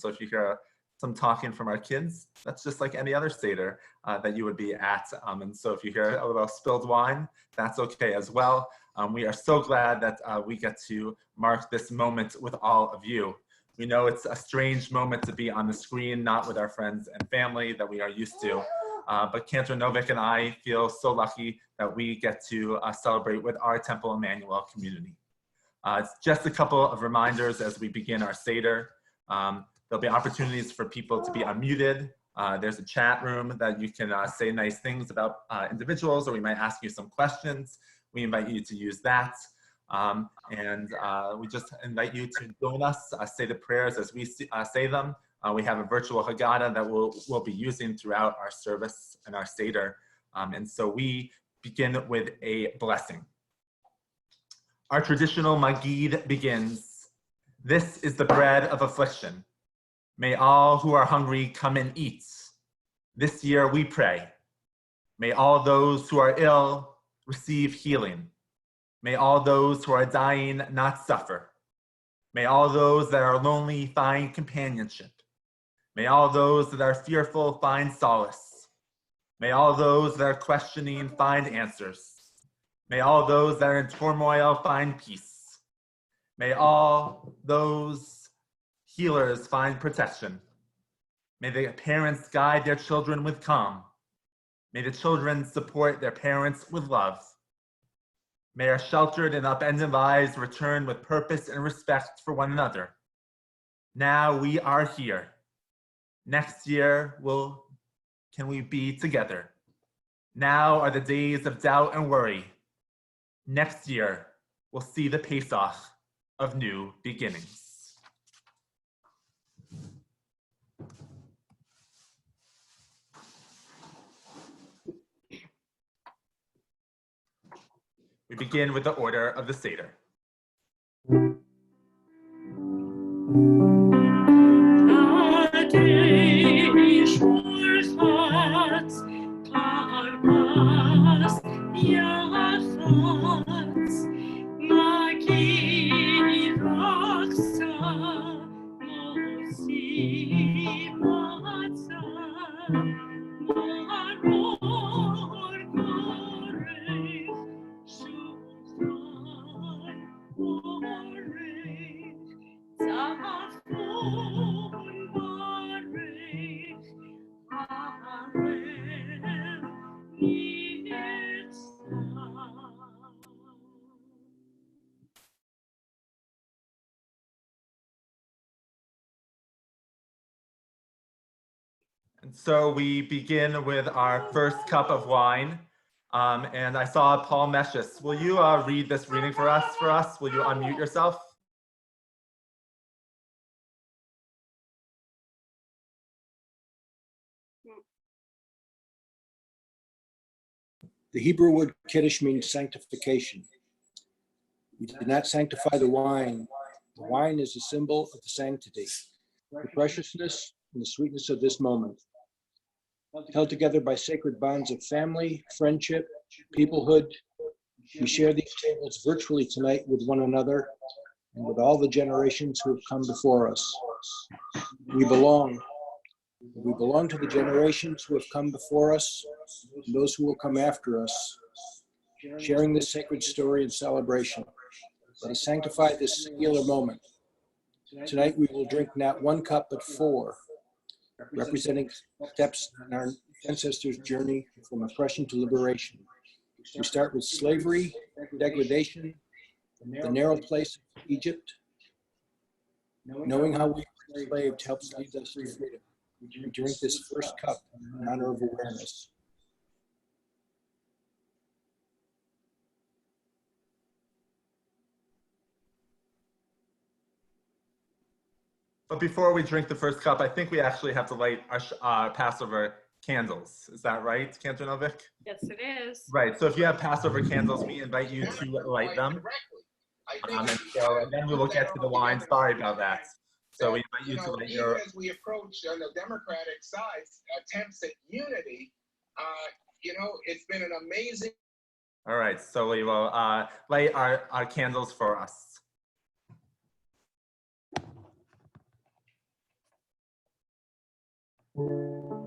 So if you hear some talking from our kids, that's just like any other Seder that you would be at. And so if you hear a little spilled wine, that's okay as well. We are so glad that we get to mark this moment with all of you. We know it's a strange moment to be on the screen, not with our friends and family that we are used to. But Cantor, Novick, and I feel so lucky that we get to celebrate with our Temple Emanu-El community. It's just a couple of reminders as we begin our Seder. There'll be opportunities for people to be unmuted. There's a chat room that you can say nice things about individuals, or we might ask you some questions. We invite you to use that. We just invite you to join us, say the prayers as we say them. We have a virtual Haggadah that we'll be using throughout our service and our Seder. And so we begin with a blessing. Our traditional Magid begins. This is the bread of affliction. May all who are hungry come and eat. This year we pray. May all those who are ill receive healing. May all those who are dying not suffer. May all those that are lonely find companionship. May all those that are fearful find solace. May all those that are questioning find answers. May all those that are in turmoil find peace. May all those healers find protection. May the parents guide their children with calm. May the children support their parents with love. May our sheltered and upended lives return with purpose and respect for one another. Now we are here. Next year, can we be together? Now are the days of doubt and worry. Next year, we'll see the Pesach of new beginnings. We begin with the order of the Seder. And so we begin with our first cup of wine. And I saw Paul Meshes. Will you read this reading for us? Will you unmute yourself? The Hebrew word kiddush means sanctification. We did not sanctify the wine. The wine is a symbol of the sanctity, the preciousness and the sweetness of this moment. Held together by sacred bonds of family, friendship, peoplehood, we share these tables virtually tonight with one another and with all the generations who have come before us. We belong to the generations who have come before us and those who will come after us, sharing this sacred story and celebration. Let us sanctify this singular moment. Tonight we will drink not one cup, but four, representing steps in our ancestors' journey from oppression to liberation. We start with slavery, degradation, the narrow place of Egypt. Knowing how we were enslaved helps lead us to freedom. We drink this first cup in honor of awareness. But before we drink the first cup, I think we actually have to light our Passover candles. Is that right, Cantor Novick? Yes, it is. Right. So if you have Passover candles, we invite you to light them. And then we will get to the wine. Sorry about that. So we invite you to light your. As we approach on the Democratic side attempts at unity, it's been an amazing. All right. So we will light our candles for us. Thank you.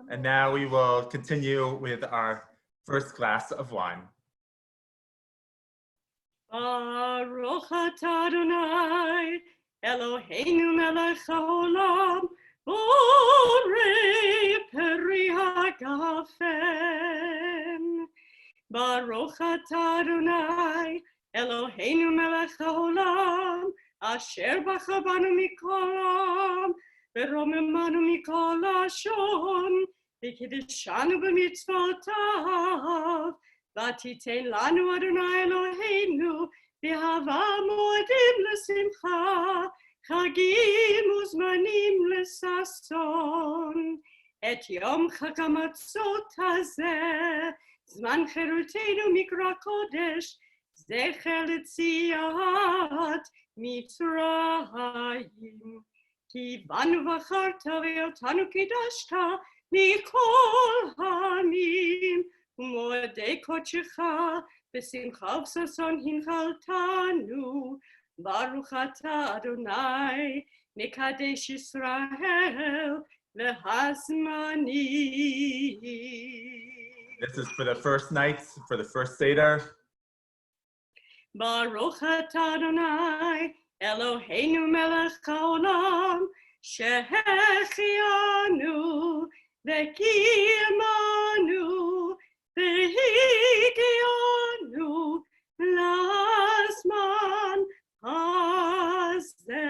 And now we will continue with our first glass of wine. Baruch atah Adonai, Eloheinu melech haolam, borei peri hagafen. Baruch atah Adonai, Eloheinu melech haolam, asher bacha banu mikol ha'am, ורוממנו מכל לשון, וקידשנו במצוותיו, ותיתן לנו אדוני אלוהינו, באהבה מועדים לשמחה, חגים וזמנים לששון. את יום חג המצות הזה, זמן חירותנו מקרא קודש, זכר ליציאת מצרים. כי בנו בחרת ואותנו קידשת מכל העמים, ומועדי קודשך בשמחה ובששון הנחלתנו. ברוך אתה אדוני מקדש ישראל והזמנים. This is for the first nights, for the first Seder. ברוך אתה אדוני Eloheinu melech haolam, שהחיינו וקיימנו והגיענו לזמן הזה.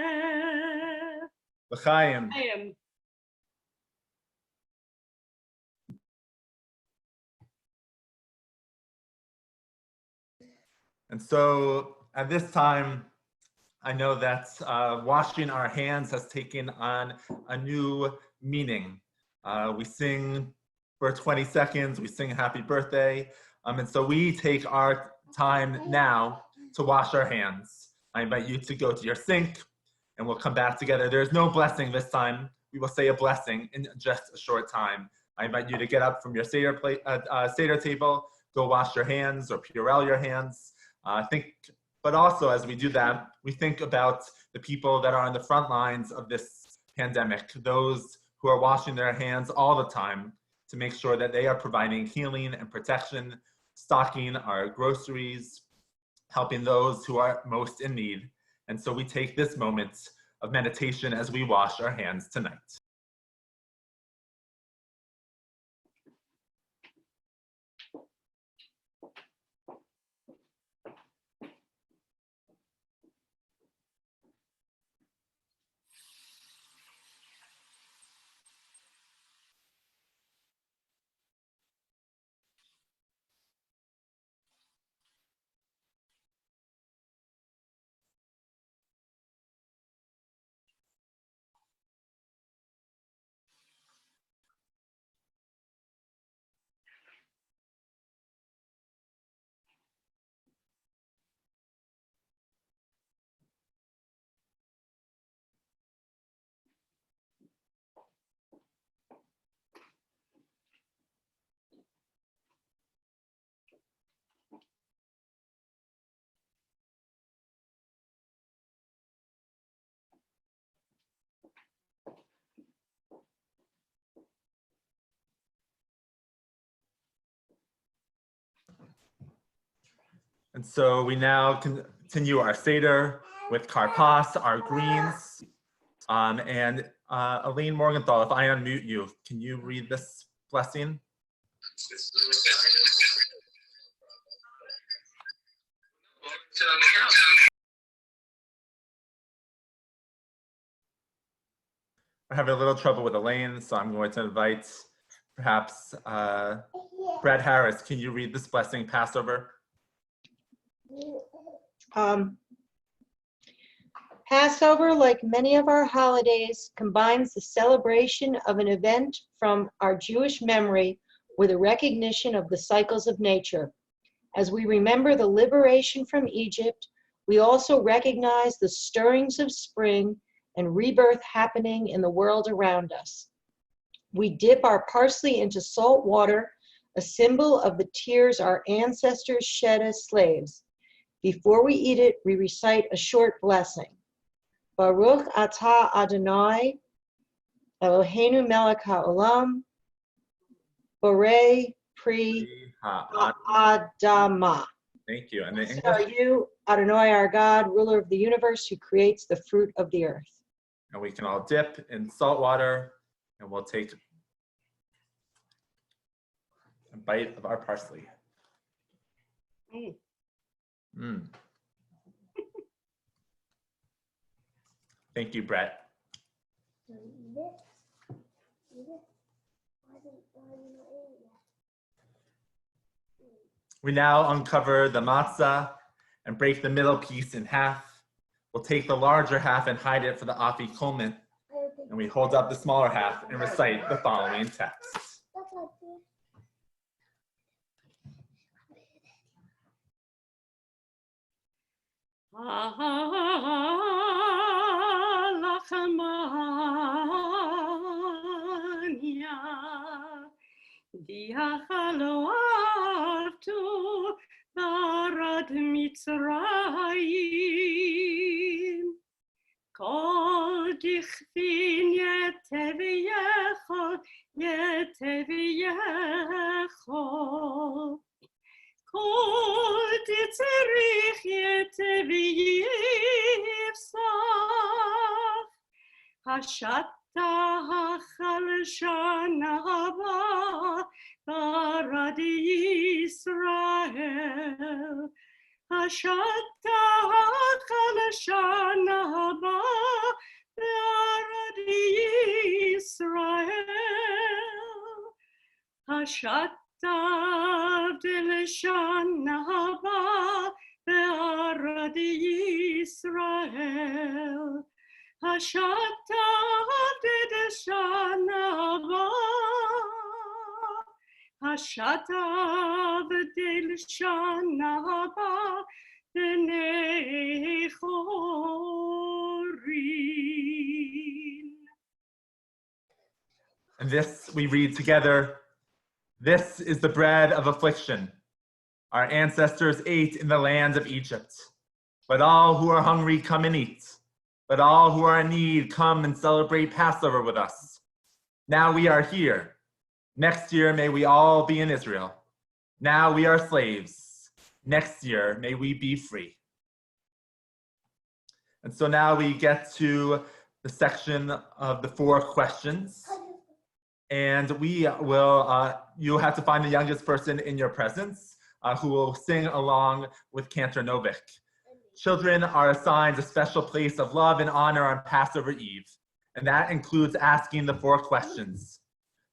L'chaim. And so at this time, I know that washing our hands has taken on a new meaning. We sing for 20 seconds, we sing happy birthday. And so we take our time now to wash our hands. I invite you to go to your sink and we'll come back together. There's no blessing this time. We will say a blessing in just a short time. I invite you to get up from your Seder table, go wash your hands or Purell your hands. But also as we do that, we think about the people that are on the front lines of this pandemic, those who are washing their hands all the time to make sure that they are providing healing and protection, stocking our groceries, helping those who are most in need. And so we take this moment of meditation as we wash our hands tonight. And so we now continue our Seder with karpas, our greens. And Elaine Morgenthal, if I unmute you, can you read this blessing? We're having a little trouble with Elaine, so I'm going to invite perhaps Brad Harris. Can you read this blessing Passover? Passover, like many of our holidays, combines the celebration of an event from our Jewish memory with a recognition of the cycles of nature. As we remember the liberation from Egypt, we also recognize the stirrings of spring and rebirth happening in the world around us. We dip our parsley into salt water, a symbol of the tears our ancestors shed as slaves. Before we eat it, we recite a short blessing. Baruch atah Adonai, Eloheinu melech haolam, borei pri ha'adamah. Thank you. And the Blessed are English? you, Adonai our God, ruler of the universe, who creates the fruit of the earth. And we can all dip in salt water, and we'll take a bite of our parsley. Mm. Thank you, Brett. We now uncover the matzah and break the middle piece in half. We'll take the larger half and hide it for the afikomen, and we hold up the smaller half and recite the following text. Lachamania, diachalo artu, barad Mitzrayim, kol dichtin yeteviyechol, yeteviyechol. Kol titzerich yeteviyifsach, hashata hachalshan haba, barad Yisrael. Hashata hachalshan haba, barad Yisrael. Hashata v'leshan haba, barad Yisrael. Hashata v'leshan haba, hashata v'leshan haba, b'nei chorin. And this we read together. This is the bread of affliction. Our ancestors ate in the land of Egypt. Let all who are hungry come and eat. Let all who are in need come and celebrate Passover with us. Now we are here. Next year, may we all be in Israel. Now we are slaves. Next year, may we be free. And so now we get to the section of the 4 questions. And we will, you'll have to find the youngest person in your presence who will sing along with Cantor Novick. Children are assigned a special place of love and honor on Passover Eve, and that includes asking the 4 questions.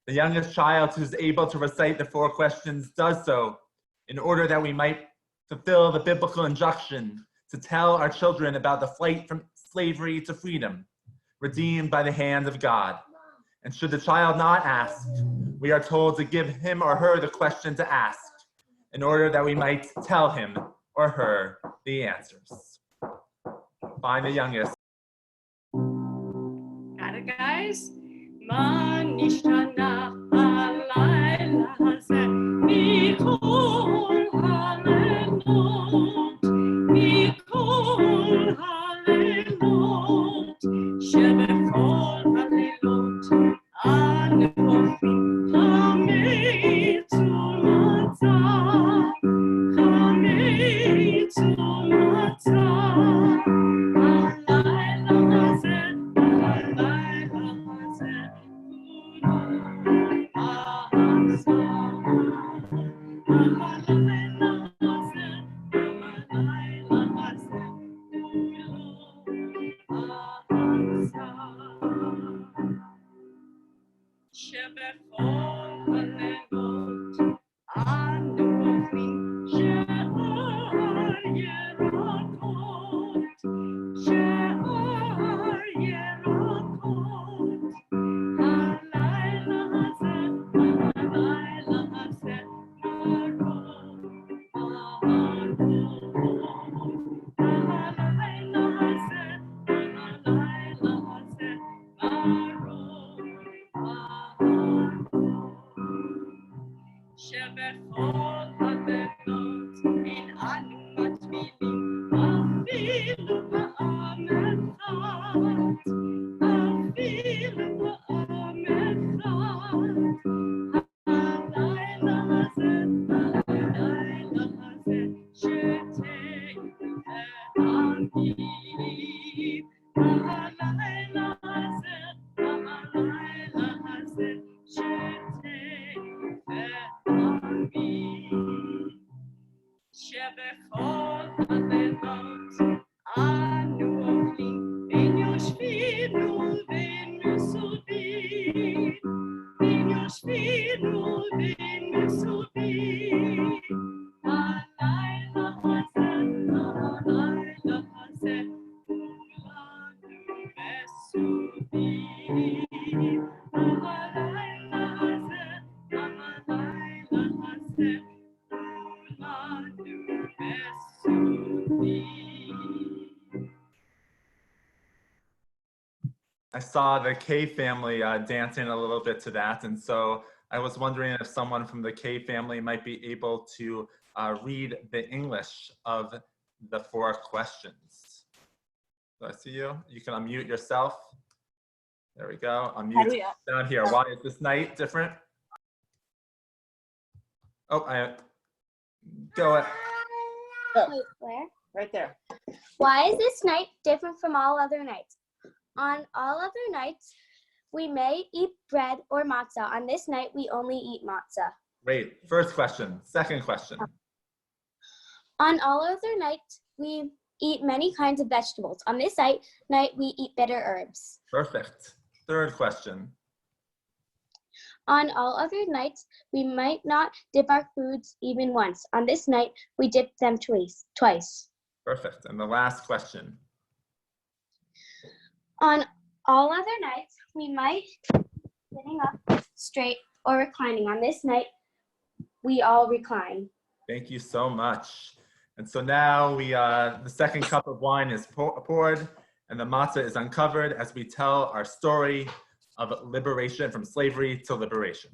The youngest child who's able to recite the 4 questions does so in order that we might fulfill the biblical injunction to tell our children about the flight from slavery to freedom, redeemed by the hand of God. And should the child not ask, we are told to give him or her the question to ask in order that we might tell him or her the answers. Find the youngest. Got it, guys? Ma nishtana halayla hazeh mikol halelot, mikol halelot, shebechol halelot, anochi chametzu matzah, chametzu matzah, halayla hazeh, halayla hazeh, I saw the K family dancing a little bit to that, and so I was wondering if someone from the K family might be able to read the English of the 4 questions. So I see you. You can unmute yourself. There we go. Unmute down here. Why is this night different? Oh, go ahead. Wait, where? Right there. Why is this night different from all other nights? On all other nights, we may eat bread or matzah. On this night, we only eat matzah. Great. First question. Second question. On all other nights, we eat many kinds of vegetables. On this night, we eat bitter herbs. Perfect. Third question. On all other nights, we might not dip our foods even once. On this night, we dip them twice. Perfect. And the last question. On all other nights, we might sitting up straight or reclining. On this night, we all recline. Thank you so much. And so now the second cup of wine is poured and the matzah is uncovered as we tell our story of liberation from slavery to liberation.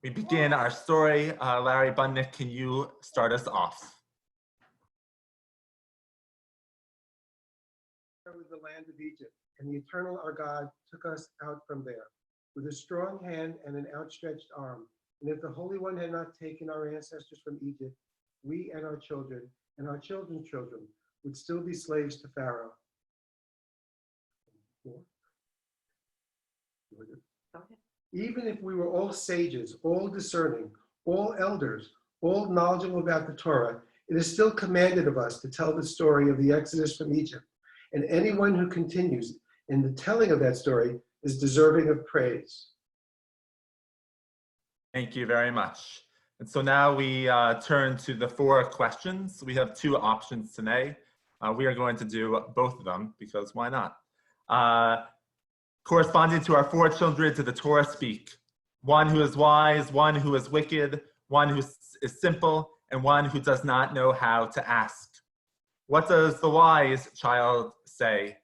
We begin our story. Larry Bunnick, can you start us off? With the land of Egypt, and the eternal our God took us out from there with a strong hand and an outstretched arm. And if the Holy One had not taken our ancestors from Egypt, we and our children and our children's children would still be slaves to Pharaoh. Even if we were all sages, all discerning, all elders, all knowledgeable about the Torah, it is still commanded of us to tell the story of the Exodus from Egypt. And anyone who continues in the telling of that story is deserving of praise. Thank you very much. And so now we turn to the 4 questions. We have 2 options today. We are going to do both of them because why not? Corresponding to our 4 children to the Torah speak. One who is wise, one who is wicked, one who is simple, and one who does not know how to ask. What does the wise child say?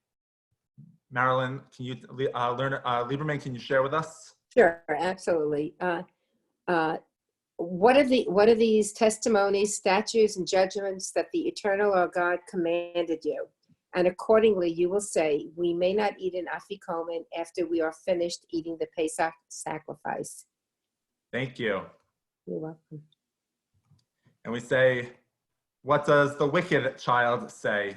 Marilyn, can you Lieberman, can you share with us? Sure, absolutely. What are these testimonies, statutes, and judgments that the eternal our God commanded you? And accordingly, you will say, we may not eat an afikomen after we are finished eating the Pesach sacrifice. Thank you. You're welcome. And we say, what does the wicked child say?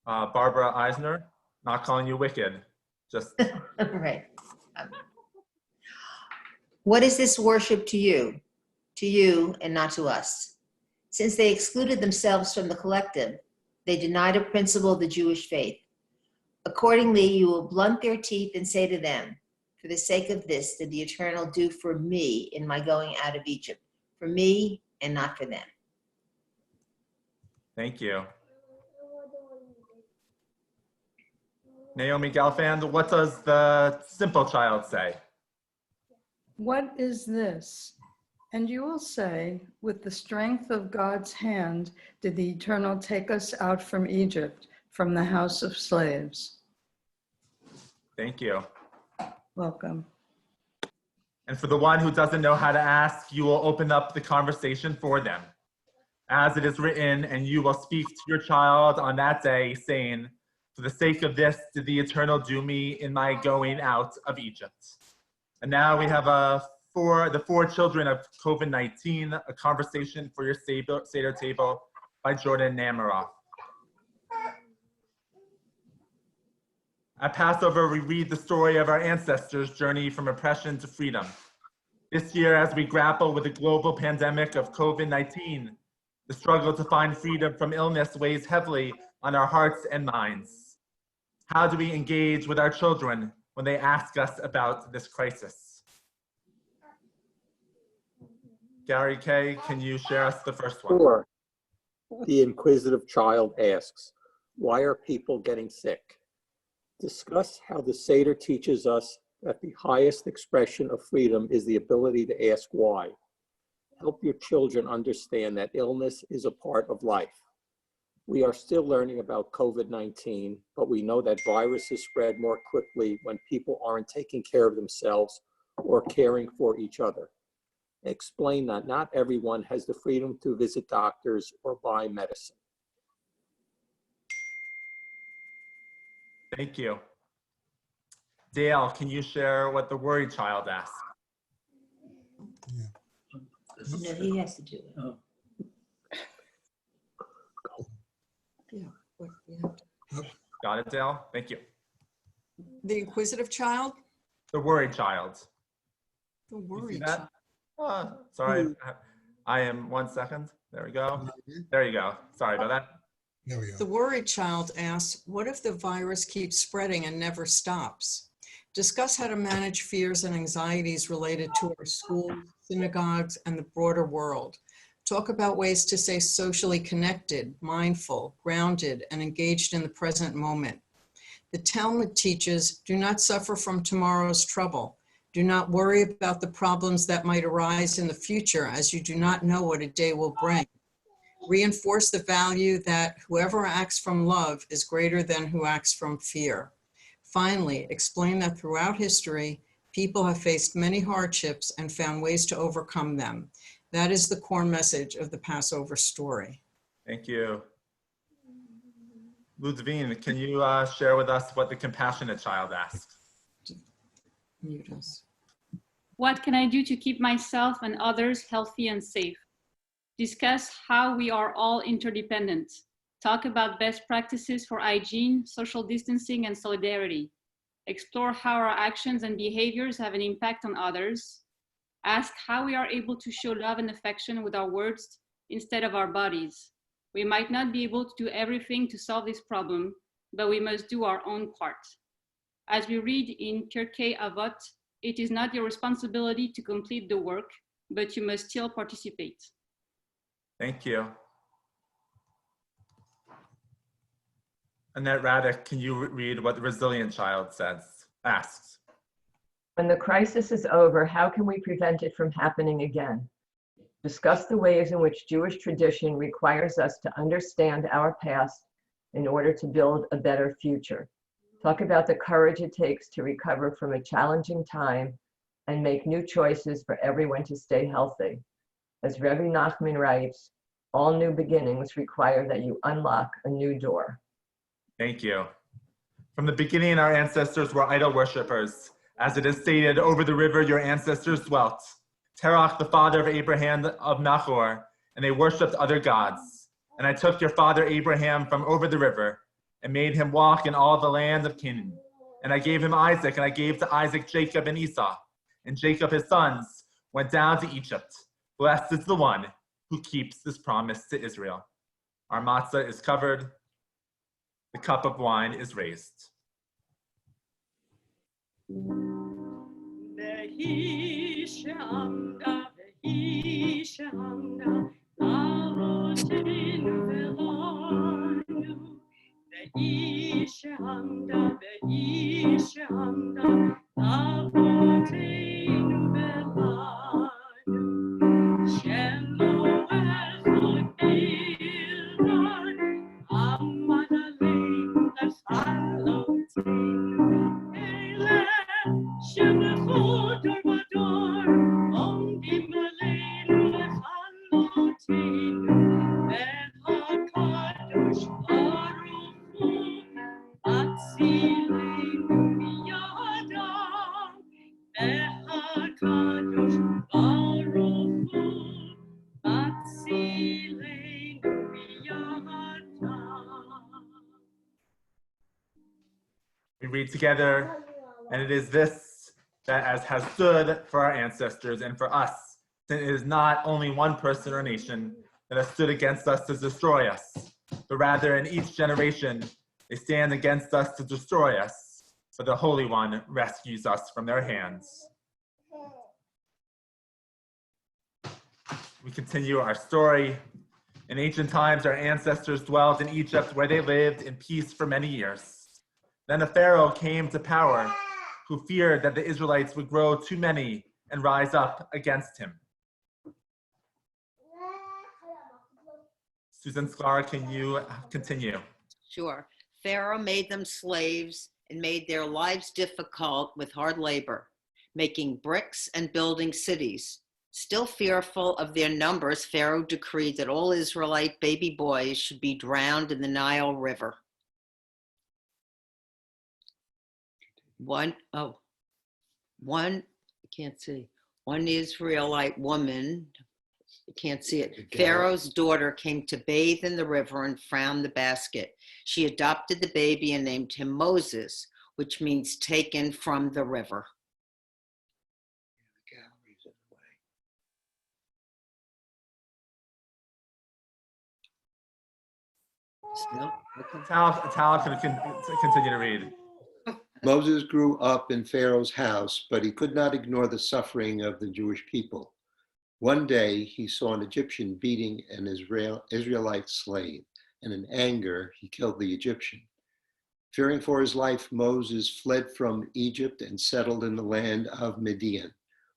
Barbara Eisner, not calling you wicked, just. Right. What is this worship to you? To you and not to us. Since they excluded themselves from the collective, they denied a principle of the Jewish faith. Accordingly, you will blunt their teeth and say to them, for the sake of this did the Eternal do for me in my going out of Egypt, for me and not for them. Thank you. Naomi Galfand, what does the simple child say? What is this? And you will say, with the strength of God's hand did the Eternal take us out from Egypt, from the house of slaves. Thank you. Welcome. And for the one who doesn't know how to ask, you will open up the conversation for them. As it is written, and you will speak to your child on that day, saying, for the sake of this did the Eternal do me in my going out of Egypt. And now we have the 4 children of COVID-19, a conversation for your Seder table by Jordan Namaroff. At Passover, we read the story of our ancestors' journey from oppression to freedom. This year, as we grapple with the global pandemic of COVID-19, the struggle to find freedom from illness weighs heavily on our hearts and minds. How do we engage with our children when they ask us about this crisis? Gary Kay, can you share us the first one? Sure. The inquisitive child asks, why are people getting sick? Discuss how the Seder teaches us that the highest expression of freedom is the ability to ask why. Help your children understand that illness is a part of life. We are still learning about COVID-19, but we know that viruses spread more quickly when people aren't taking care of themselves or caring for each other. Explain that not everyone has the freedom to visit doctors or buy medicine. Thank you. Dale, can you share what the worried child asked? No, he has to do it. Got it, Dale? Thank you. The inquisitive child? The worried child. The You see worried that? child. Sorry, I am 1 second. There we go. There you go. Sorry about that. There we go. The worried child asks, what if the virus keeps spreading and never stops? Discuss how to manage fears and anxieties related to our schools, synagogues, and the broader world. Talk about ways to stay socially connected, mindful, grounded, and engaged in the present moment. The Talmud teaches, do not suffer from tomorrow's trouble. Do not worry about the problems that might arise in the future, as you do not know what a day will bring. Reinforce the value that whoever acts from love is greater than who acts from fear. Finally, explain that throughout history, people have faced many hardships and found ways to overcome them. That is the core message of the Passover story. Thank you. Ludwine, can you share with us what the compassionate child asked? Mute us. What can I do to keep myself and others healthy and safe? Discuss how we are all interdependent. Talk about best practices for hygiene, social distancing, and solidarity. Explore how our actions and behaviors have an impact on others. Ask how we are able to show love and affection with our words instead of our bodies. We might not be able to do everything to solve this problem, but we must do our own part. As we read in Pirkei Avot, it is not your responsibility to complete the work, but you must still participate. Thank you. Annette Raddick, can you read what the resilient child asks? When the crisis is over, how can we prevent it from happening again? Discuss the ways in which Jewish tradition requires us to understand our past in order to build a better future. Talk about the courage it takes to recover from a challenging time and make new choices for everyone to stay healthy. As Rabbi Nachman writes, all new beginnings require that you unlock a new door. Thank you. From the beginning, our ancestors were idol worshippers. As it is stated, over the river your ancestors dwelt. Terach, the father of Abraham of Nahor, and they worshipped other gods. And I took your father Abraham from over the river and made him walk in all the land of Canaan. And I gave him Isaac, and I gave to Isaac Jacob and Esau. And Jacob, his sons, went down to Egypt. Blessed is the one who keeps this promise to Israel. Our matzah is covered. The cup of wine is raised. We read together, and it is this that as has stood for our ancestors and for us, that it is not only one person or nation that has stood against us to destroy us, but rather in each generation they stand against us to destroy us, but the Holy One rescues us from their hands. We continue our story. In ancient times, our ancestors dwelt in Egypt, where they lived in peace for many years. Then a Pharaoh came to power who feared that the Israelites would grow too many and rise up against him. Susan Sklar, can you continue? Sure. Pharaoh made them slaves and made their lives difficult with hard labor, making bricks and building cities. Still fearful of their numbers, Pharaoh decreed that all Israelite baby boys should be drowned in the Nile River. One Israelite woman, I can't see it, Pharaoh's daughter came to bathe in the river and found the basket. She adopted the baby and named him Moses, which means taken from the river. Tal can continue to read. Moses grew up in Pharaoh's house, but he could not ignore the suffering of the Jewish people. One day he saw an Egyptian beating an Israelite slave, and in anger he killed the Egyptian. Fearing for his life, Moses fled from Egypt and settled in the land of Midian,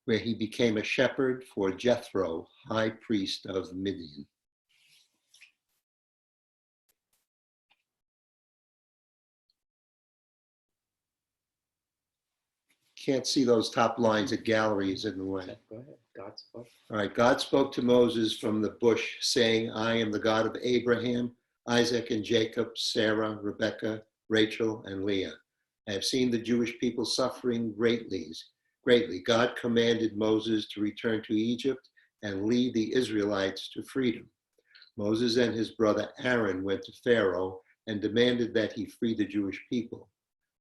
where he became a shepherd for Jethro, high priest of Midian. Can't see those top lines. At galleries in the way. Go ahead. God spoke. All right. God spoke to Moses from the bush, saying, I am the God of Abraham, Isaac, and Jacob, Sarah, Rebekah, Rachel, and Leah. I have seen the Jewish people suffering greatly. God commanded Moses to return to Egypt and lead the Israelites to freedom. Moses and his brother Aaron went to Pharaoh and demanded that he free the Jewish people.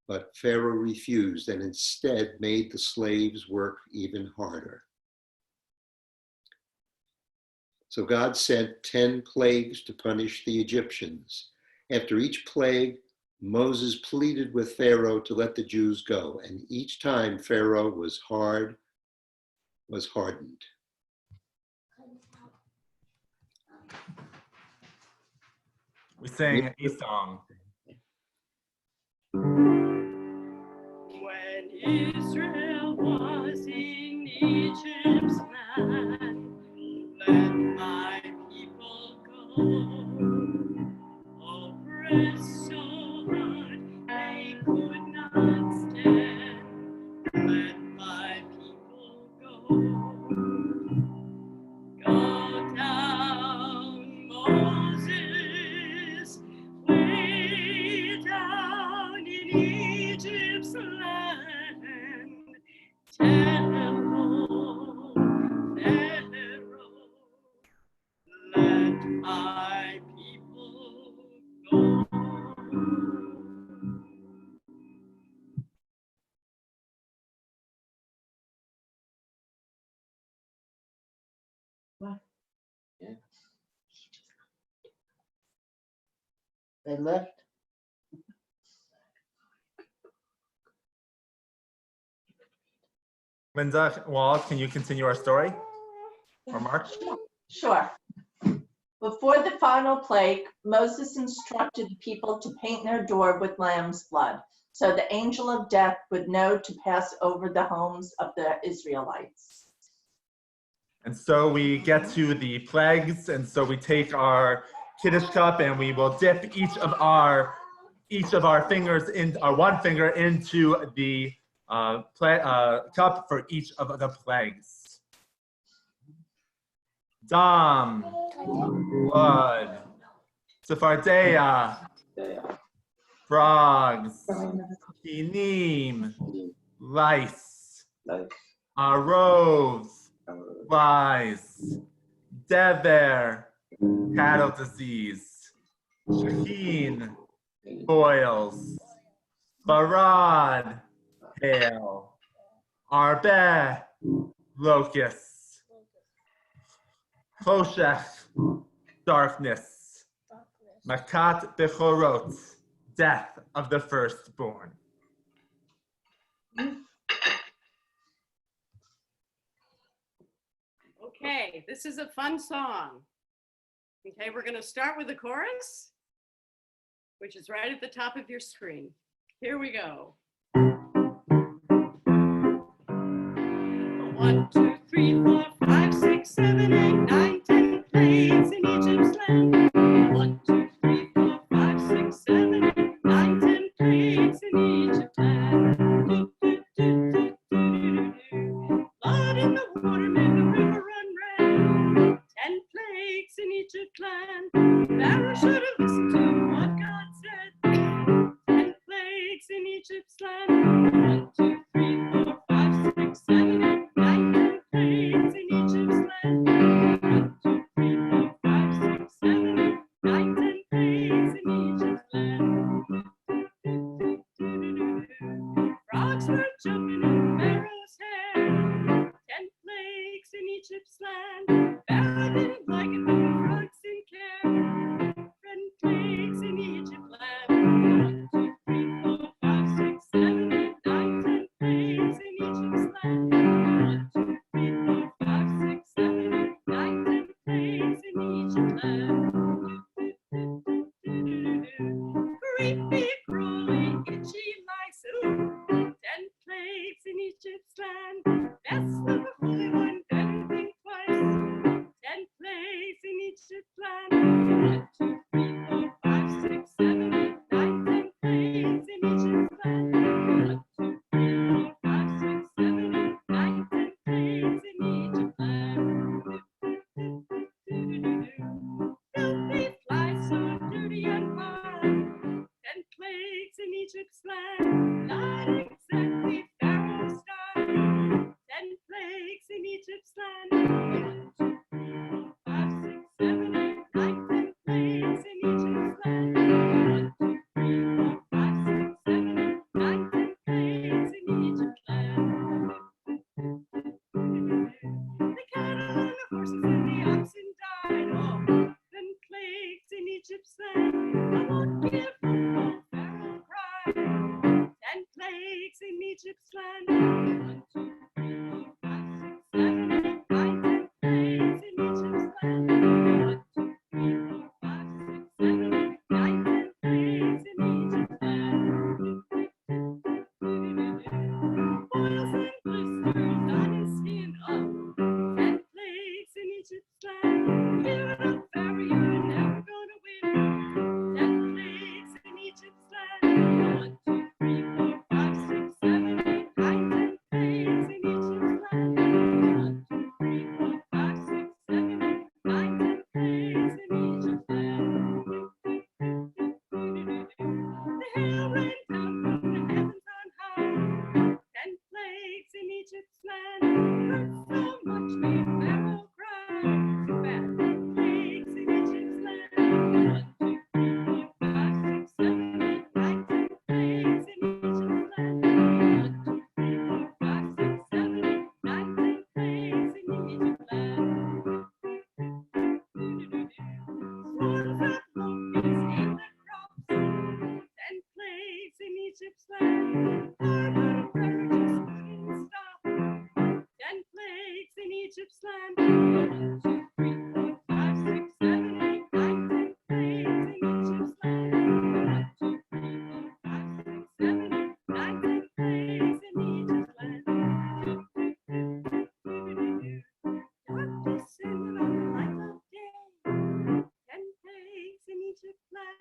But Pharaoh refused and instead made the slaves work even harder. So God sent 10 plagues to punish the Egyptians. After each plague, Moses pleaded with Pharaoh to let the Jews go, and each time Pharaoh was hardened. We sing a song. When Israel was in Egypt's land, let my people go. Oppressed so hard they could not stand. Let my people go. Go down, Moses, way down in Egypt's land. Tell Pharaoh, let my people go. Yeah. They left. Linda Wall, can you continue our story? Or Mark? Sure. Before the final plague, Moses instructed the people to paint their door with lamb's blood, so the angel of death would know to pass over the homes of the Israelites. And so we get to the plagues, and so we take our Kiddush cup and we will dip each of our fingers in our one finger into the cup for each of the plagues. Dam, blood, Sephardeia, frogs, kinim, lice, arov, flies, dever, cattle disease, shaheen, boils, barad, hail, arbe, locusts, choshech, darkness, makat bechorot, death of the firstborn. Okay, this is a fun song. Okay, we're going to start with the chorus, which is right at the top of your screen. Here we go. 1, 2, 3, 4, 5, 6, 7, 8, 9, 10 plagues in Egypt's land. 1, 2, 3, 4, 5, 6, 7, 8, 9, 10 plagues in Egypt's land. Do, do, do, do, do, do, do. Blood in the water made the river run red. 10 plagues in Egypt's land. Pharaoh should have listened to what God said. 10 plagues in Egypt's land. 1, 2, 3, 4, 5, 6, 7, 8, 9, 10 plagues in Egypt's land. 1, 2, 3, 4, 5, 6, 7, 8, 9, 10 plagues in Egypt's land. Frogs were jumping in Pharaoh's hair. 10 plagues in Egypt's land. Pharaoh didn't like it when the frogs didn't care. 10 plagues in Egypt's land. 1, 2, 3, 4, 5, 6, 7, 8, 9, 10 plagues in Egypt's land. 1, 2, 3, 4, 5, 6, 7, 8, 9, 10 plagues in Egypt's land. Creepy, crawly, itchy lice. Ooh. 10 plagues in Egypt's land. Best of the Holy One, better think twice. 10 plagues in Egypt's land. 1, 2, 3, 4, 5, 6, 7, 8, 9, 10 plagues in Egypt's land. 1, 2, 3, 4, 5, 6, 7, 8, 9, 10 plagues in Egypt's land. Filthy flies so dirty and hard. 10 plagues in Egypt's land. Not exactly Pharaoh's style. 10 plagues in Egypt's land. 1, 2, 3, 4, 5, 6, 7, 8, 9, 10 plagues in Egypt's land. 1, 2, 3, 4, 5, 6, 7, 8, 9, 10 plagues in Egypt's land. The cattle and the horses and the oxen died. Oh, 10 plagues in Egypt's land. I won't give up, oh, Pharaoh cried. 10 plagues in Egypt's land. 1, 2, 3, 4, 5, 6, 7, 8, 9, 10 plagues in Egypt's land. 1, 2,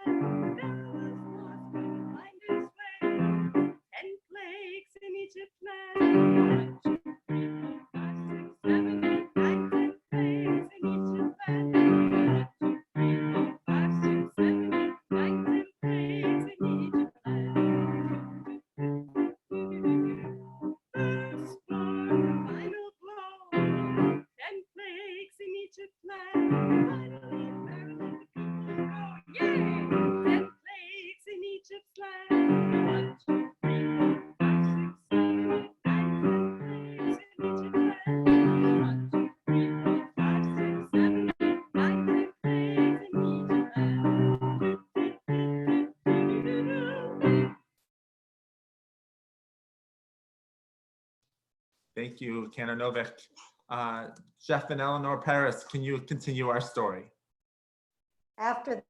land. Pharaoh was lost, couldn't find his way. 10 plagues in Egypt land. 1, 2, 3, 4, 5, 6, 7, 8, 9, 10 plagues in Egypt land. 1, 2, 3, 4, 5, 6, 7, 8, 9, 10 plagues in Egypt land. First blow, final blow. 10 plagues in Egypt land. Finally, Pharaoh let the people go. Yay! 10 plagues in Egypt's land. 1, 2, 3, 4, 5, 6, 7, 8, 9, 10 plagues in Egypt land. 1, 2, 3, 4, 5, 6, 7, 8, 9, 10 plagues in Egypt land. Thank you, Cantor Novick. Jeff and Eleanor Paris, can you continue our story? After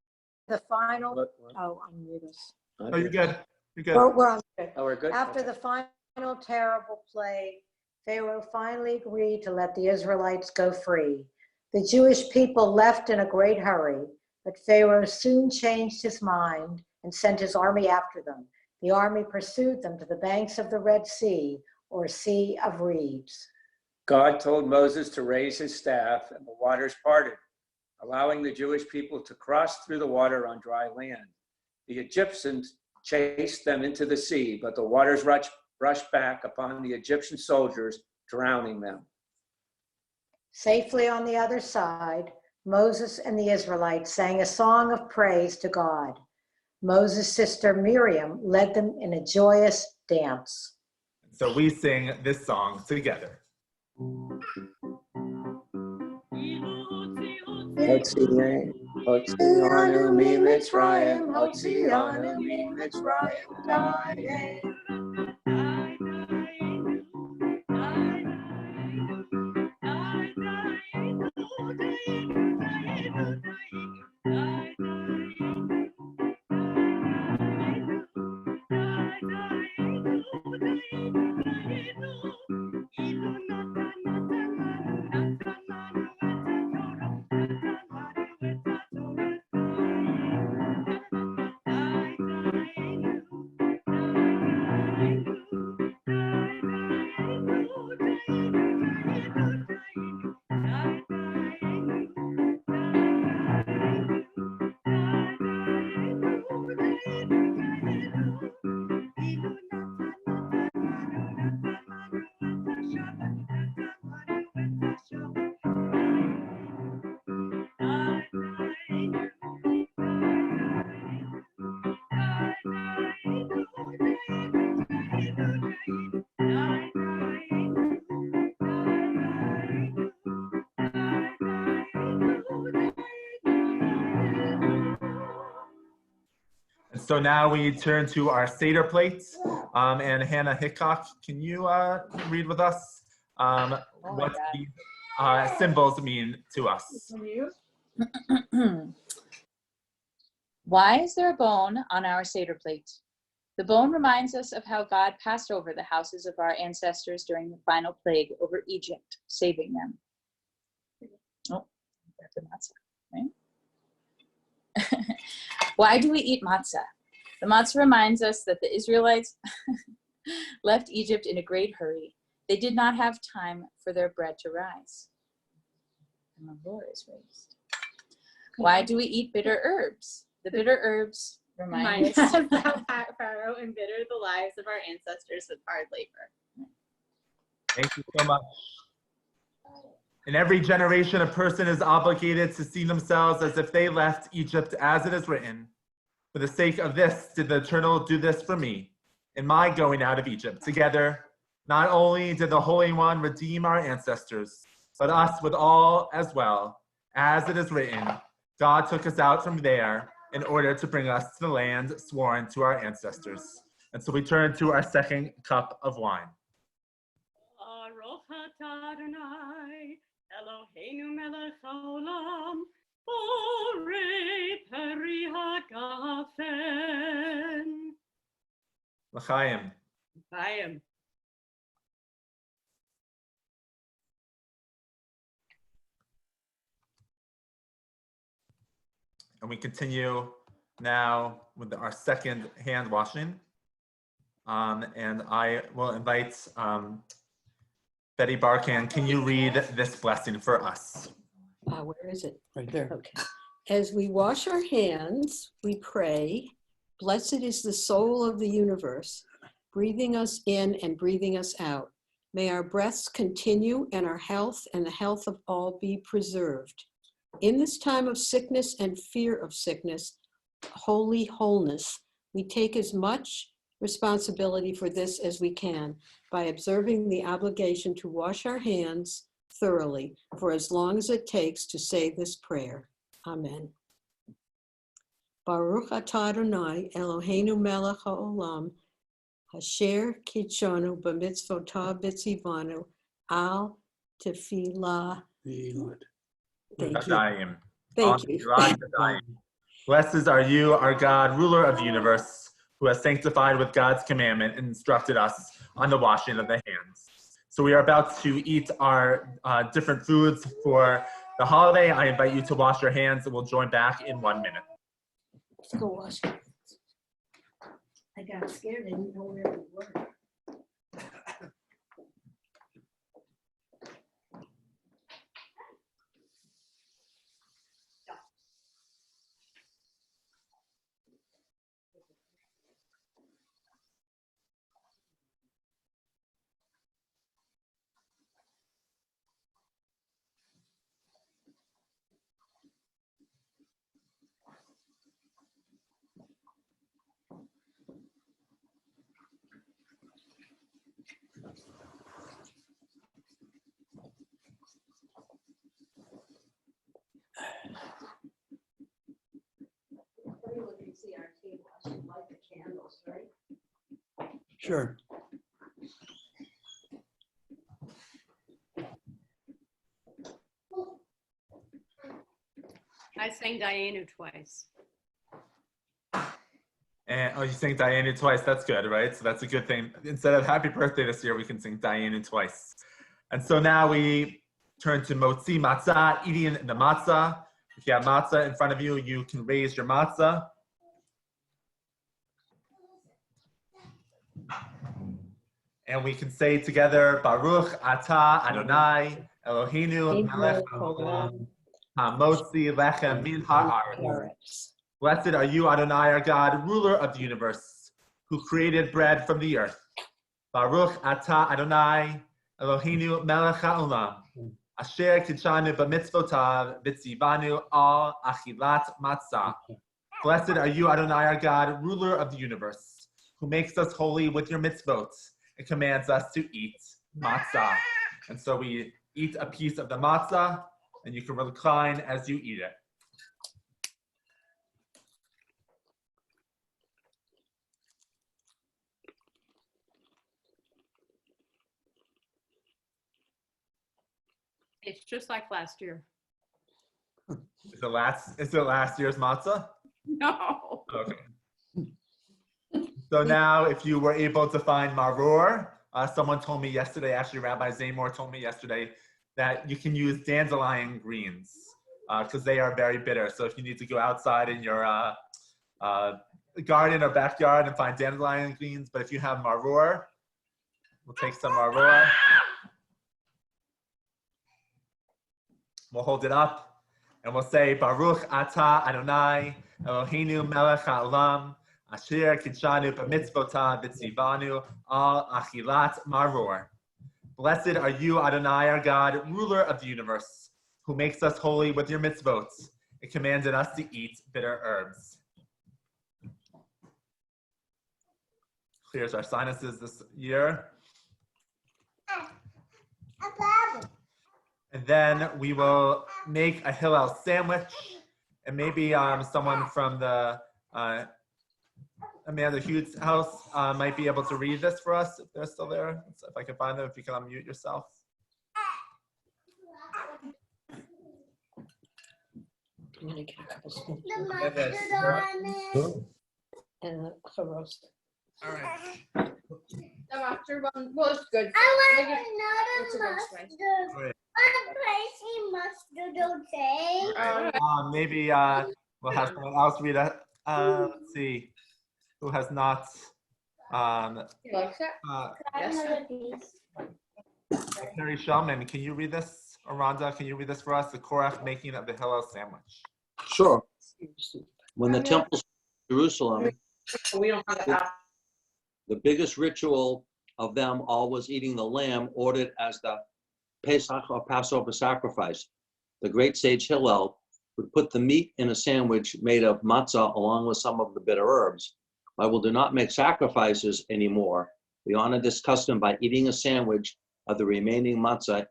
the final, oh, I'm muted. Oh, you're good. You're good. We're on good. Oh, we're good? After Okay. the final terrible plague, Pharaoh finally agreed to let the Israelites go free. The Jewish people left in a great hurry, but Pharaoh soon changed his mind and sent his army after them. The army pursued them to the banks of the Red Sea, or Sea of Reeds. God told Moses to raise his staff, and the waters parted, allowing the Jewish people to cross through the water on dry land. The Egyptians chased them into the sea, but the waters rushed back upon the Egyptian soldiers, drowning them. Safely on the other side, Moses and the Israelites sang a song of praise to God. Moses' sister Miriam led them in a joyous dance. So we sing this song together. Hotzianu mi Mitzrayim, Hotzianu mi Mitzrayim, Dayenu. So now we turn to our Seder plates. And Hannah Hickok, can you read with us what these symbols mean to us? Why is there a bone on our Seder plate? The bone reminds us of how God passed over the houses of our ancestors during the final plague over Egypt, saving them. Oh, that's the matzah, right? Why do we eat matzah? The matzah reminds us that the Israelites left Egypt in a great hurry. They did not have time for their bread to rise. And the Lord is raised. Why do we eat bitter herbs? The bitter herbs remind us how Pharaoh embittered the lives of our ancestors with hard labor. Thank you so much. In every generation, a person is obligated to see themselves as if they left Egypt as it is written. For the sake of this, did the Eternal do this for me in my going out of Egypt. Together, not only did the Holy One redeem our ancestors, but us with all as well. As it is written, God took us out from there in order to bring us to the land sworn to our ancestors. And so we turn to our second cup of wine. Eloheinu melech haolam, borei peri hagafen. L'chaim. L'chaim. And we continue now with our second hand washing. And I will invite Betty Barkan. Can you read this blessing for us? Where is it? Right there. Okay. As we wash our hands, we pray, blessed is the soul of the universe, breathing us in and breathing us out. May our breaths continue and our health and the health of all be preserved. In this time of sickness and fear of sickness, holy wholeness, we take as much responsibility for this as we can by observing the obligation to wash our hands thoroughly for as long as it takes to say this prayer. Amen. Baruch atah Adonai Eloheinu melech haolam asher kitshanu b'mitzvotav b'tzivanu al tefillah. Thank you. Thank you. Blessed are you, our God, ruler of the universe, who has sanctified with God's commandment and instructed us on the washing of the hands. So we are about to eat our different foods for the holiday. I invite you to wash your hands, and we'll join back in 1 minute. Let's go wash your hands. I got scared. I didn't know where we were. Everyone can see our table. I should light the candles, right? Sure. I sang Diana twice. And oh, you sing Diana twice. That's good, right? So that's a good thing. Instead of happy birthday this year, we can sing Diana twice. And so now we turn to Motzi Matzah, eating the matzah. If you have matzah in front of you, you can raise your matzah. And we can say together, Baruch atah Adonai Eloheinu melech haolam hamotzi lechem min haaretz. Blessed are you, Adonai, our God, ruler of the universe, who created bread from the earth. Baruch atah Adonai Eloheinu melech haolam asher kitshanu b'mitzvotav v'tzivanu al achilat matzah. Blessed are you, Adonai, our God, ruler of the universe, who makes us holy with your mitzvot and commands us to eat matzah. And so we eat a piece of the matzah, and you can recline as you eat it. It's just like last year. Is it last year's matzah? No. Okay. So now, if you were able to find maror, someone told me yesterday, actually Rabbi Zamor told me yesterday, that you can use dandelion greens because they are very bitter. So if you need to go outside in your garden or backyard and find dandelion greens, but if you have maror, we'll take some maror. We'll hold it up and we'll say, Baruch atah Adonai Eloheinu melech haolam asher kitshanu b'mitzvotav v'tzivanu al achilat maror. Blessed are you, Adonai, our God, ruler of the universe, who makes us holy with your mitzvot and commanded us to eat bitter herbs. Clears our sinuses this year. And then we will make a Hillel sandwich, and maybe someone from the Amanda Hughes' house might be able to read this for us if they're still there. So if I can find them, if you can unmute yourself. I'm gonna get a couple spoons. And a roast. All right. The mustard one was good. I want another mustard. One crazy mustard, okay? Maybe we'll have someone else read a Let's see. Who has not? Carrie Shellman, can you read this? Or Rhonda, can you read this for us? The Korach making of the Hillel sandwich. Sure. When the temple in Jerusalem, the biggest ritual of them all was eating the lamb ordered as the Pesach or Passover sacrifice. The great sage Hillel would put the meat in a sandwich made of matzah along with some of the bitter herbs. While we do not make sacrifices anymore, we honor this custom by eating a sandwich of the remaining matzah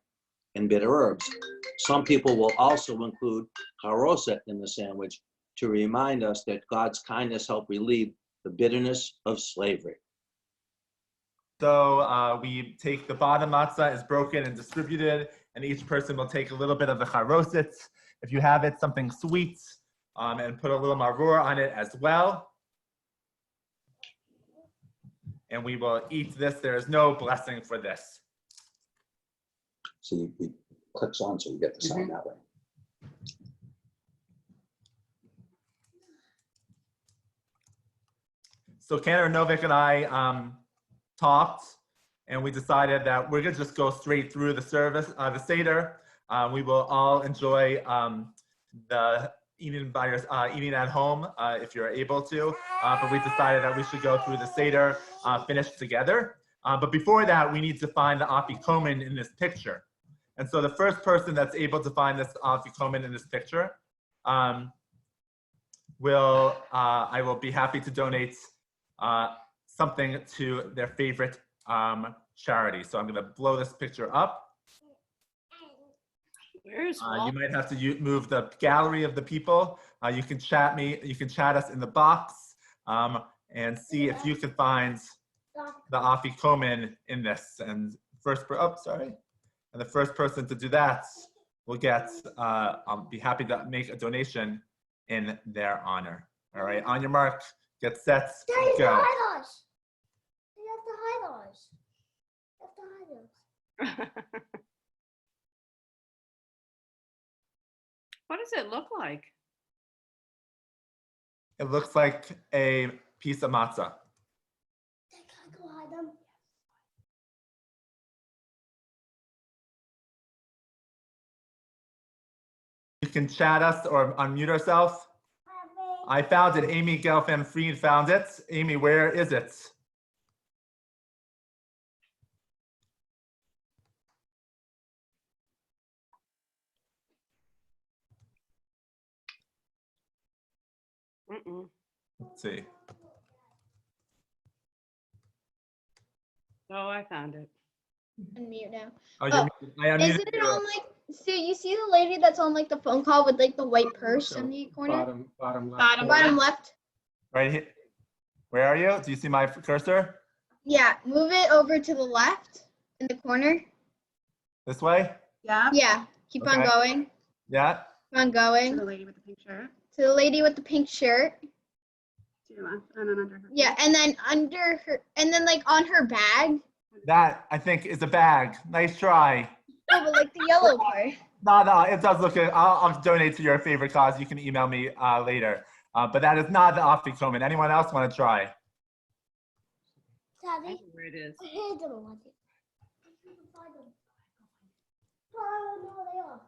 and bitter herbs. Some people will also include haroset in the sandwich to remind us that God's kindness helped relieve the bitterness of slavery. So we take the bottom matzah is broken and distributed, and each person will take a little bit of the haroset, if you have it, something sweet, and put a little maror on it as well. And we will eat this. There is no blessing for this. So it clicks on so you get the sound that way. So Cantor, Novick, and I talked, and we decided that we're gonna just go straight through the service, the Seder. We will all enjoy the eating at home if you're able to. But we decided that we should go through the Seder, finish together. But before that, we need to find the afikomen in this picture. And so the first person that's able to find this afikomen in this picture I will be happy to donate something to their favorite charity. So I'm going to blow this picture up. Where's you might have to move the gallery of the people. You can chat me. You can chat us in the box and see if you can find the afikomen in this. And and the first person to do that will get. I'll be happy to make a donation in their honor. All right, on your mark, get set, go. You have to hide us. You have to hide us. What does it look like? It looks like a piece of matzah. Go hide them. You can chat us or unmute ourselves. I found it. Amy Gelfand-Fried found it. Amy, where is it? Let's see. Oh, I found it. Unmute now. Oh, I unmuted Isn't it on like, so you see the lady that's on like the phone call with like the white purse in the corner? Bottom left. Bottom left. Right here. Where are you? Do you see my cursor? Yeah, move it over to the left in the corner. This way? Yeah. Yeah, keep on Okay. going. Yeah. Keep on going. To the lady with the pink shirt. To the lady with the pink shirt. To your left, and then under her. Yeah, and then under her, and then like on her bag. That, I think, is a bag. Nice try. No, but like the yellow part. No, it does look good. I'll donate to your favorite cause. You can email me later. But that is not the afikomen. Anyone else want to try? Daddy, I know where it is. I hid them. Find them. I don't know where they are.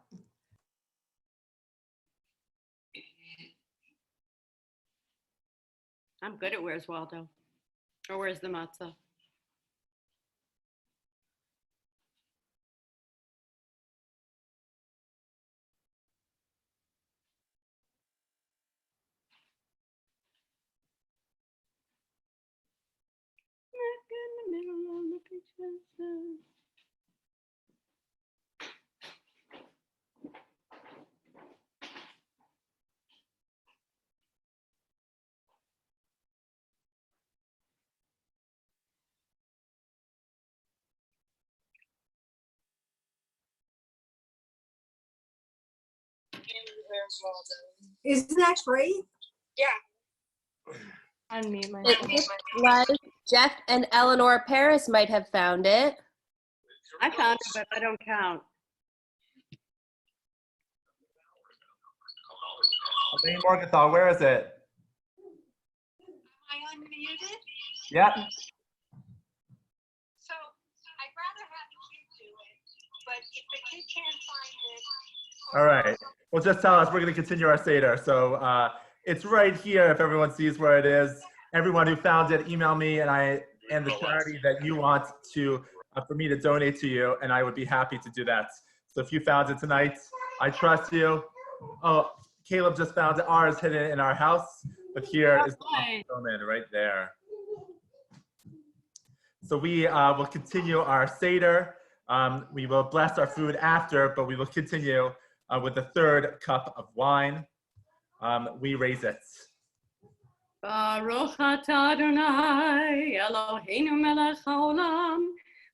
I'm good at where's Waldo. Or where's the matzah? In the middle of the picture. Isn't that great? Yeah. Unmute myself. Was Jeff and Eleanor Paris might have found it. I found it, but I don't count. Elaine Morgenthau, where is it? I unmuted? Yep. So I'd rather have the kid do it, but if the kid can't find it. All right. Well, just tell us. We're going to continue our Seder. So it's right here if everyone sees where it is. Everyone who found it, email me and the charity that you want to for me to donate to you, and I would be happy to do that. So if you found it tonight, I trust you. Oh, Caleb just found it. Ours hidden in our house, but here is the moment right there. So we will continue our Seder. We will bless our food after, but we will continue with the third cup of wine. We raise it. Baruch atah Adonai Eloheinu melech haolam,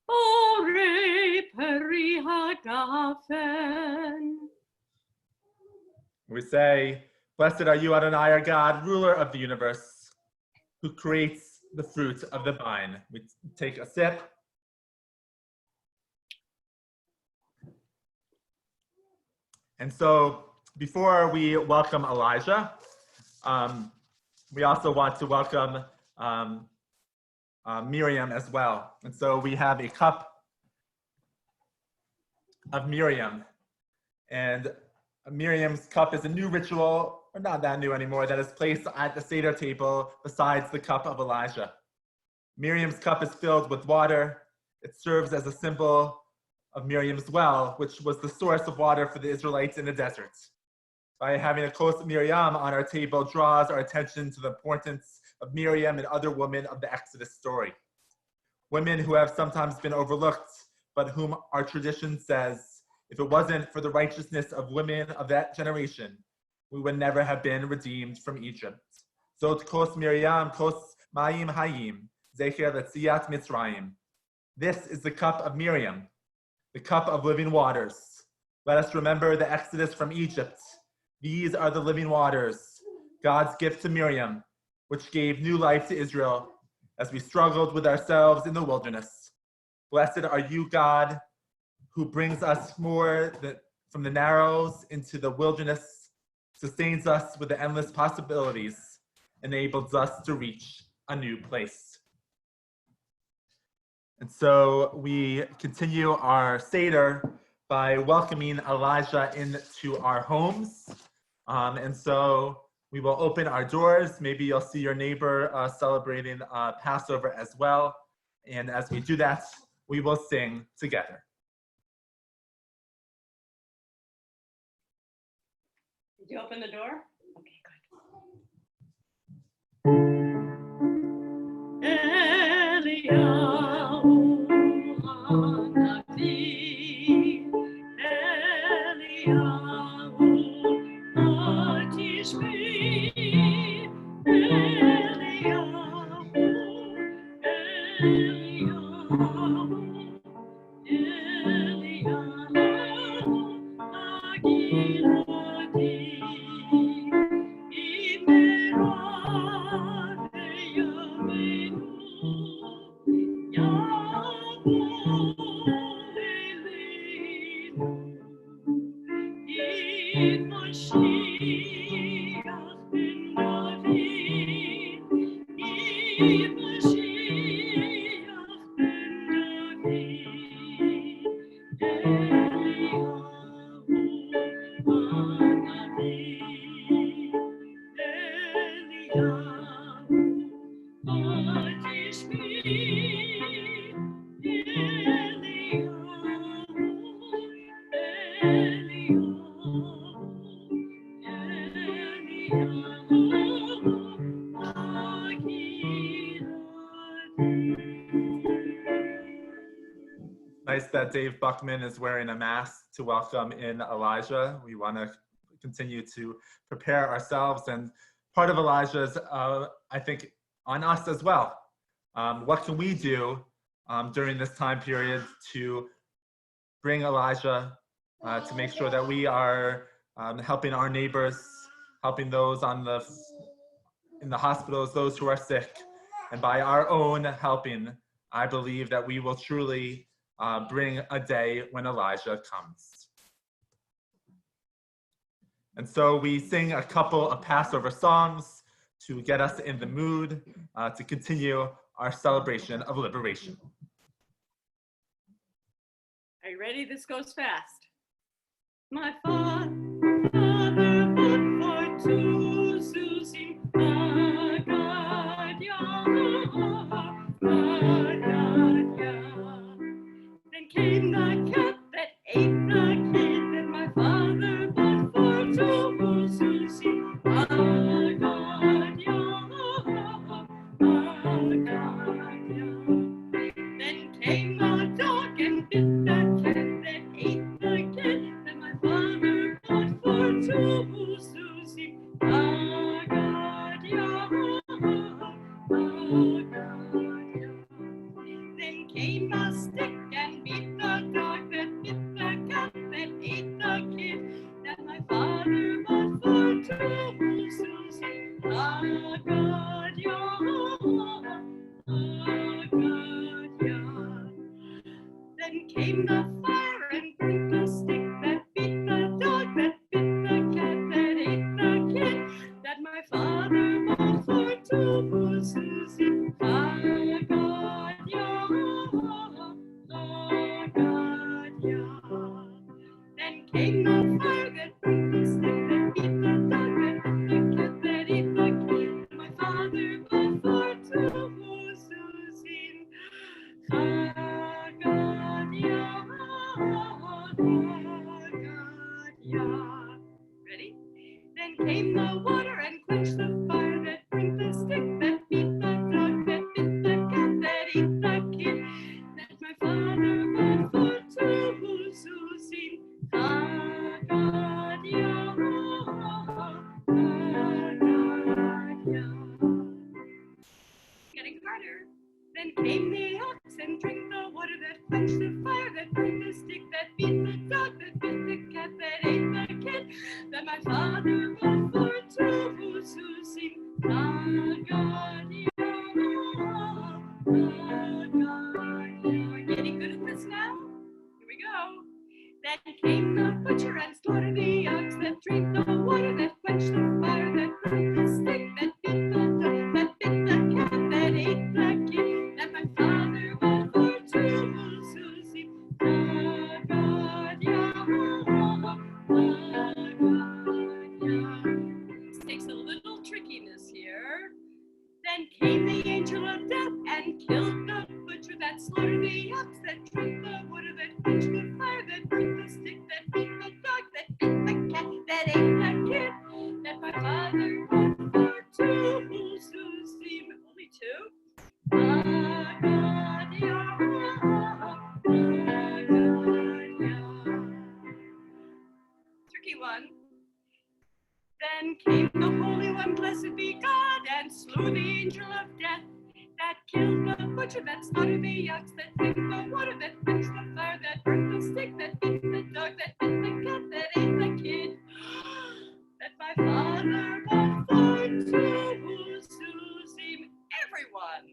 borei peri hagafen. We say, blessed are you, Adonai, our God, ruler of the universe, who creates the fruit of the vine. We take a sip. And so before we welcome Elijah, we also want to welcome Miriam as well. And so we have a cup of Miriam. And Miriam's cup is a new ritual, or not that new anymore, that is placed at the Seder table besides the cup of Elijah. Miriam's cup is filled with water. It serves as a symbol of Miriam's well, which was the source of water for the Israelites in the desert. By having a close Miriam on our table draws our attention to the importance of Miriam and other women of the Exodus story. Women who have sometimes been overlooked, but whom our tradition says, if it wasn't for the righteousness of women of that generation, we would never have been redeemed from Egypt. Zot kos Miriam, kos mayim hayim, zecher letziat Mitzrayim. This is the cup of Miriam, the cup of living waters. Let us remember the Exodus from Egypt. These are the living waters, God's gift to Miriam, which gave new life to Israel as we struggled with ourselves in the wilderness. Blessed are you, God, who brings us from the narrows into the wilderness, sustains us with the endless possibilities, enables us to reach a new place. And so we continue our Seder by welcoming Elijah into our homes. And so we will open our doors. Maybe you'll see your neighbor celebrating Passover as well. And as we do that, we will sing together. Did you open the door? Okay, good. Eliyahu Hanavi, Eliyahu Hatishbi, Eliyahu, Eliyahu, Agiladi. Nice that Dave Buckman is wearing a mask to welcome in Elijah. We want to continue to prepare ourselves, and part of Elijah's, I think, on us as well. What can we do during this time period to bring Elijah, to make sure that we are helping our neighbors, helping those in the hospitals, those who are sick, and by our own helping, I believe that we will truly bring a day when Elijah comes. And so we sing a couple of Passover songs to get us in the mood to continue our celebration of liberation. Are you ready? This goes fast. My father fought for two Susim Haggadah. Then came the cat that ate the kid, and my father fought for two Susim Haggadah. Then came the dog and bit the cat that ate the kid, and my father fought for two Susim Haggadah. Then came a stick and beat the dog that bit the cat that ate the kid, that my father fought for two Susim Haggadah. Then came the fire and burnt the stick that beat the dog that bit the cat that ate the kid, that my father fought for two Susim Haggadah. Then came the fire that burnt the stick that beat the dog that bit the cat that ate the kid, that my father fought for two Susim Haggadah. Ready? Then came the water and quenched the fire that burnt the stick that beat the dog that bit the cat that ate the kid, that my father fought for two Susim Getting harder. Then came the ox and drank the water that quenched the fire that burnt the stick that beat the dog that bit the cat that ate the kid, that my father fought for two Susim Haggadah. We're getting good at this now. Here we go. Then came the butcher and slaughtered the ox that drank the water that quenched the fire that burnt the stick that beat the dog that bit the cat that ate the kid, that my father fought for two Susim Haggadah. This takes a little trickiness here. Then came the angel of death and killed the butcher that slaughtered the ox that drank the water that quenched the fire that burnt the stick that beat the dog that bit the cat that ate the kid, that my father fought for two Susim, only two, tricky one. Then came the Holy One, blessed be God, and slew the angel of death that killed the butcher that slaughtered the ox that drank the water that quenched the fire that burnt the stick that beat the dog that bit the cat that ate the kid, that my father fought for two Susim, everyone.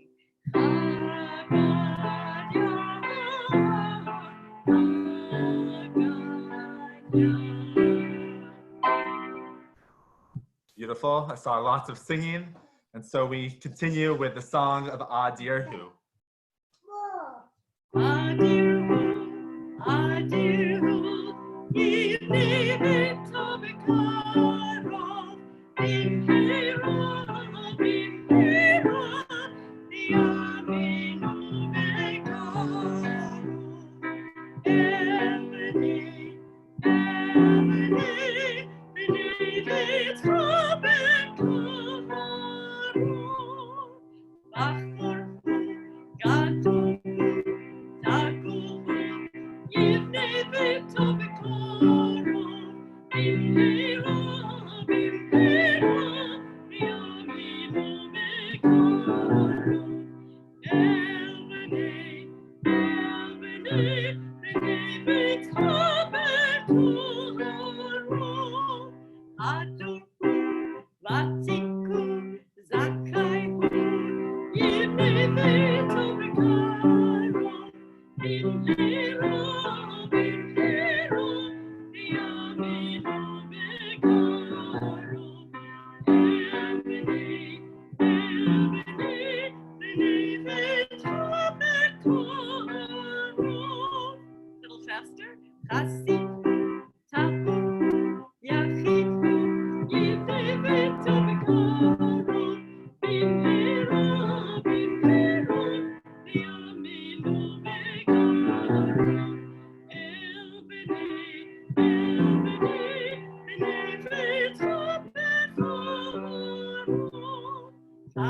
Beautiful. I saw lots of singing. And so we continue with the song of Adir Hu. Adir Hu, Yivni v'Tovekaro, Bimhira, Yaminu-El, Cantor,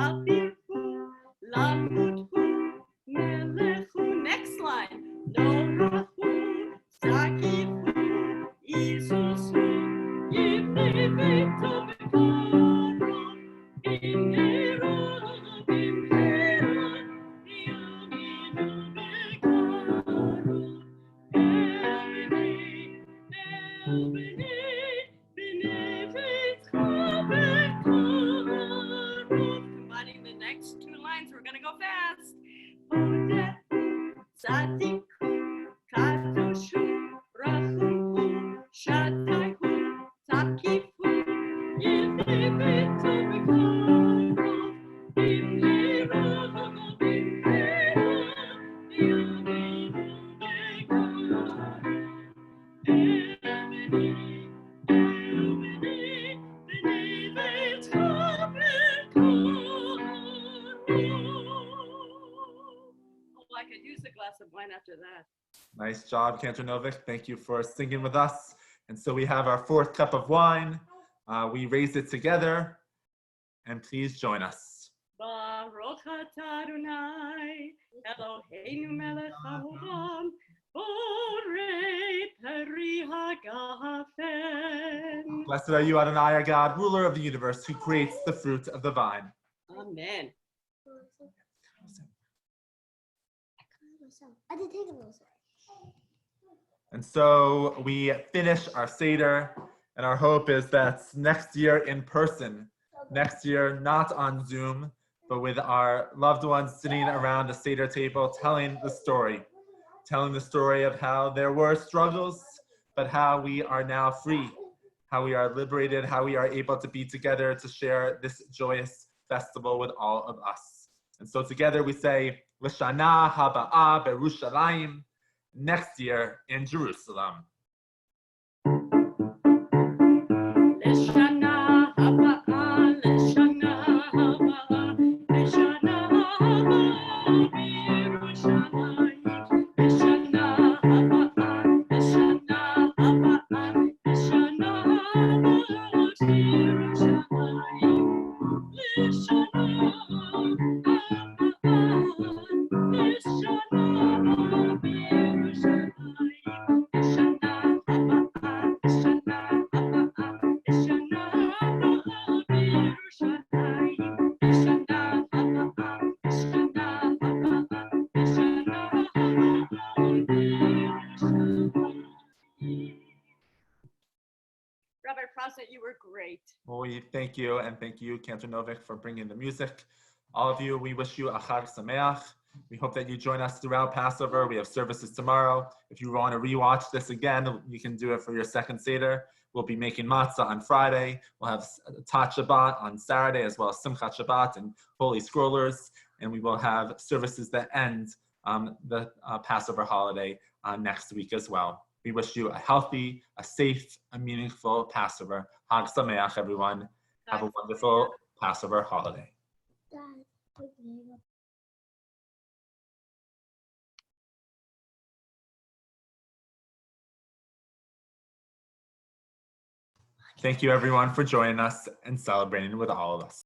Sabihu, Lamuthu, Melechu. Next line. Norahu, Sakifu, Isusu, Yivnei Beito Bekaro, Bimhera, Bimhera, Yaminu Bekaro. Elbinei, Elbinei, B'nei Beitcha Bekaro. Combining the next two lines, we're gonna go fast. Odehu, Tzadiku, Kadoshu, Rachuhu, Shatahu, Takifu, Yivnei Beito Bekaro, Bimhera, Bimhera, Yaminu Bekaro. Elbinei, Elbinei, B'nei Beitcha Oh, I could use a glass of wine after that. Nice job, Cantor Novick. Thank you for singing with us. And so we have our fourth cup of wine. We raise it together, and please join us. Baruch atah Adonai, Eloheinu melech haolam, borei peri hagafen. Blessed are you, Adonai, our God, ruler of the universe, who creates the fruit of the vine. Amen. I did take a little sip. And so we finish our Seder, and our hope is that next year in person, next year not on Zoom, but with our loved ones sitting around a Seder table telling the story of how there were struggles, but how we are now free, how we are liberated, how we are able to be together to share this joyous festival with all of us. And so together we say, L'shana haba'ah beRushalayim, next year in Jerusalem. L'shana haba'ah, l'shana haba'ah, l'shana haba'ah b'Yerushalayim. L'shana haba'ah, l'shana haba'ah, l'shana haba'ah b'Yerushalayim. L'shana Rabbi Prosnit, you were great. Well, we thank you, and thank you, Cantor Novick, for bringing the music. All of you, we wish you a Chag Sameach. We hope that you join us throughout Passover. We have services tomorrow. If you want to rewatch this again, you can do it for your second Seder. We'll be making matzah on Friday. We'll have Tat Shabbat on Saturday, as well as Simchat Shabbat and Holy Scrollers. And we will have services that end the Passover holiday next week as well. We wish you a healthy, a safe, a meaningful Passover. Chag Sameach, everyone. Have a wonderful Passover holiday. Thank you, everyone, for joining us and celebrating with all of us.